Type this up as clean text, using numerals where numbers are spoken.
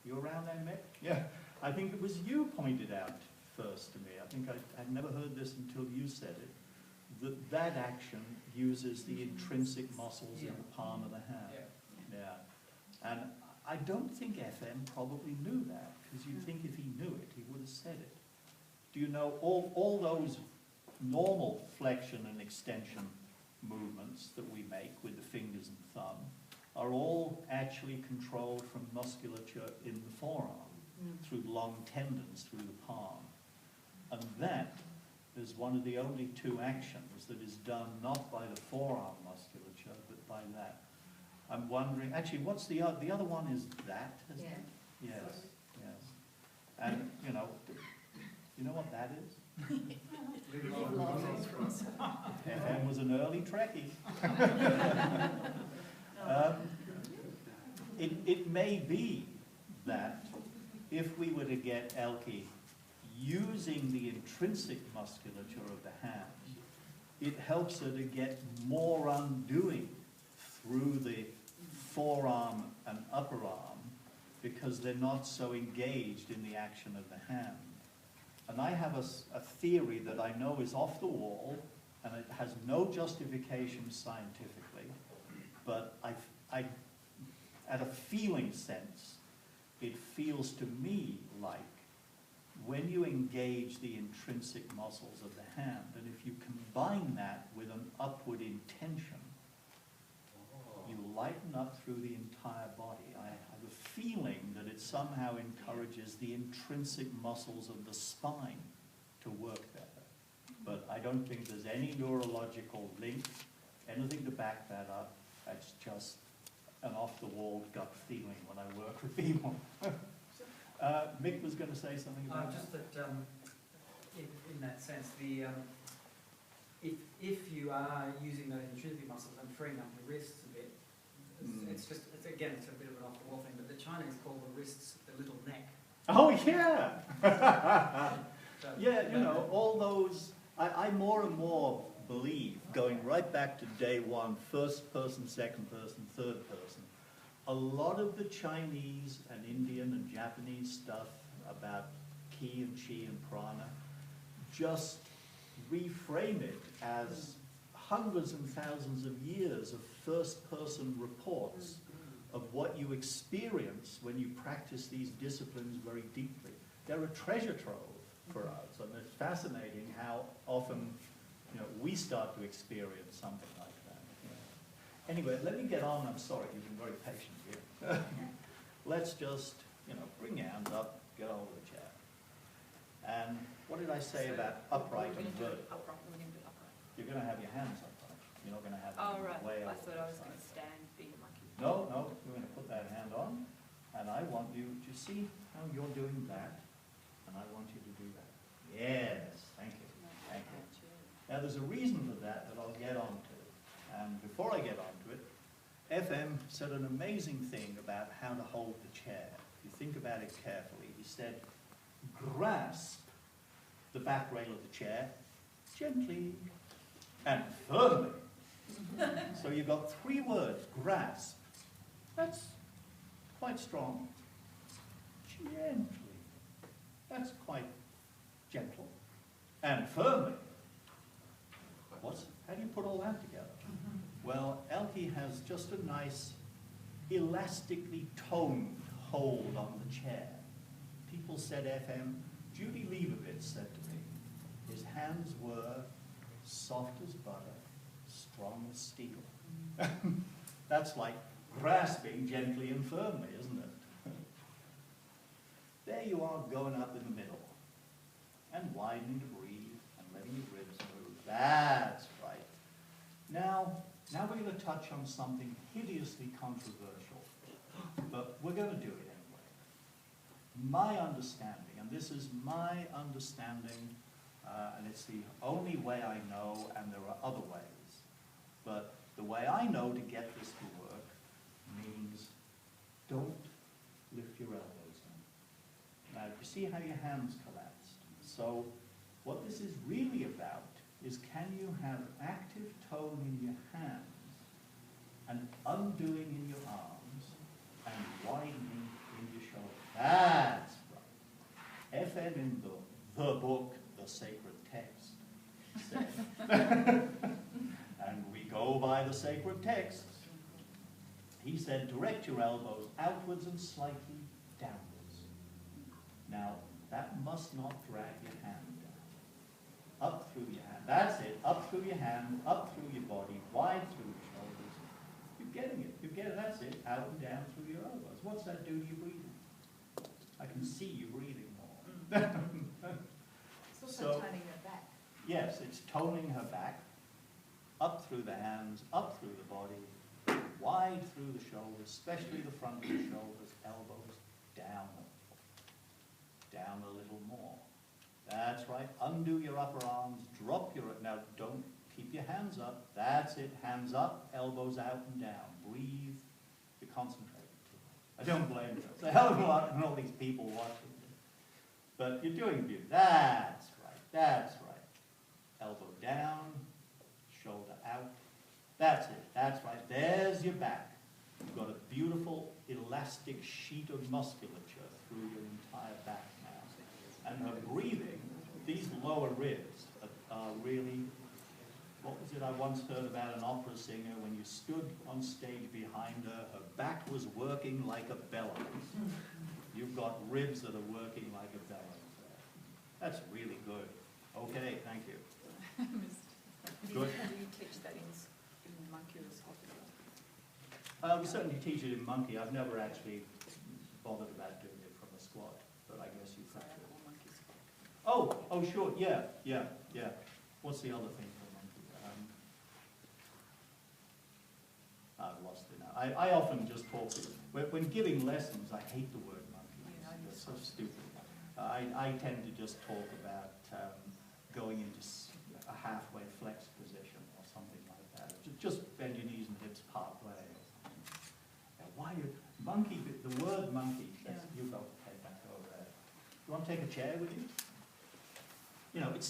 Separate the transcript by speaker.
Speaker 1: You around there, Mick? Yeah. I think it was you pointed out first to me. I think I'd never heard this until you said it. That action uses the intrinsic muscles in the palm of the hand. Yeah. And I don't think FM probably knew that, because you'd think if he knew it, he would have said it. Do you know all those normal flexion and extension movements that we make with the fingers and thumb are all actually controlled from musculature in the forearm, through long tendons through the palm. And that is one of the only two actions that is done not by the forearm musculature, but by that. I'm wondering, actually, what's the other one is that, isn't it? Yes, yes. And, you know what that is? FM was an early Trekkie. It may be that if we were to get Elke using the intrinsic musculature of the hand, it helps her to get more undoing through the forearm and upper arm, because they're not so engaged in the action of the hand. And I have a theory that I know is off the wall, and it has no justification scientifically, but at a feeling sense, it feels to me like when you engage the intrinsic muscles of the hand, and if you combine that with an upward intention, you lighten up through the entire body. I have a feeling that it somehow encourages the intrinsic muscles of the spine to work better. But I don't think there's any neurological link, anything to back that up. It's just an off-the-wall gut feeling when I work with people. Mick was going to say something about
Speaker 2: just that in that sense, if you are using those intrinsic muscles and freeing up your wrists a bit, it's again, it's a bit of an off-the-wall thing, but the Chinese call the wrists the little neck.
Speaker 1: Oh, yeah! Yeah, you know, all those, I more and more believe, going right back to day one, first person, second person, third person, a lot of the Chinese and Indian and Japanese stuff about ki and chi and prana, just reframe it as hundreds and thousands of years of first-person reports of what you experience when you practice these disciplines very deeply. They're a treasure trove for us, and it's fascinating how often we start to experience something like that. Anyway, let me get on. I'm sorry, you've been very patient here. Let's just, bring your hands up, get over the chair. And what did I say about upright and vertical? You're going to have your hands upright. You're not going to have them way over.
Speaker 3: I thought I was going to stand being monkey.
Speaker 1: No, you're going to put that hand on, and I want you to see how you're doing that, and I want you to do that. Yes, thank you. Thank you. Now, there's a reason for that I'll get onto. And before I get onto it, FM said an amazing thing about how to hold the chair. If you think about it carefully, he said, grasp the back rail of the chair gently and firmly. So you've got 3 words, grasp. That's quite strong. Gently. That's quite gentle. And firmly. How do you put all that together? Well, Elke has just a nice, elastically toned hold on the chair. People said FM, Judy Leibovitz said to me, his hands were soft as butter, strong as steel. That's like grasping gently and firmly, isn't it? There you are going up in the middle and widening to breathe and letting your ribs move. That's right. Now we're going to touch on something hideously controversial, but we're going to do it anyway. My understanding, and this is my understanding, and it's the only way I know, and there are other ways, but the way I know to get this to work means don't lift your elbows in. Now, you see how your hands collapsed? So what this is really about is, can you have active tone in your hands and undoing in your arms and widening in your shoulders? That's right. FN in the book, the sacred text, said, and we go by the sacred text. He said, direct your elbows outwards and slightly downwards. Now, that must not drag your hand down. Up through your hand. That's it. Up through your hand, up through your body, wide through your shoulders. You're getting it. You get it. That's it. Out and down through your elbows. What's that do to your breathing? I can see you breathing more.
Speaker 3: It's also
Speaker 1: So-
Speaker 3: turning your back.
Speaker 1: Yes, it's toning her back, up through the hands, up through the body, wide through the shoulders, especially the front of the shoulders, elbows down. Down a little more. That's right. Undo your upper arms, drop your, now don't keep your hands up. That's it. Hands up, elbows out and down. Breathe. You're concentrating. I don't blame you. It's a hell of a lot and all these people watching. But you're doing good. That's right. That's right. Elbow down, shoulder out. That's it. That's right. There's your back. You've got a beautiful elastic sheet of musculature through your entire back now. And her breathing, these lower ribs are really, what was it I once heard about an opera singer, when you stood on stage behind her, her back was working like a bellows. You've got ribs that are working like a bellows there. That's really good. Okay, thank you. Good.
Speaker 3: Do you teach that in Monkey's hospital?
Speaker 1: We certainly teach it in monkey. I've never actually bothered about doing it from a squat, but I guess you
Speaker 3: So
Speaker 1: could.
Speaker 3: all monkeys.
Speaker 1: Oh, sure, yeah. What's the other thing for monkey? I've lost it now. I often just talk, when giving lessons, I hate the word monkey.
Speaker 3: Yeah, I
Speaker 1: It's so stupid. I tend to just talk about going into a halfway flex position or something like that. Just bend your knees and hips part way. Now, why monkey, the word monkey,
Speaker 3: Yeah.
Speaker 1: you go head back over there. You want to take a chair with you? You know, it's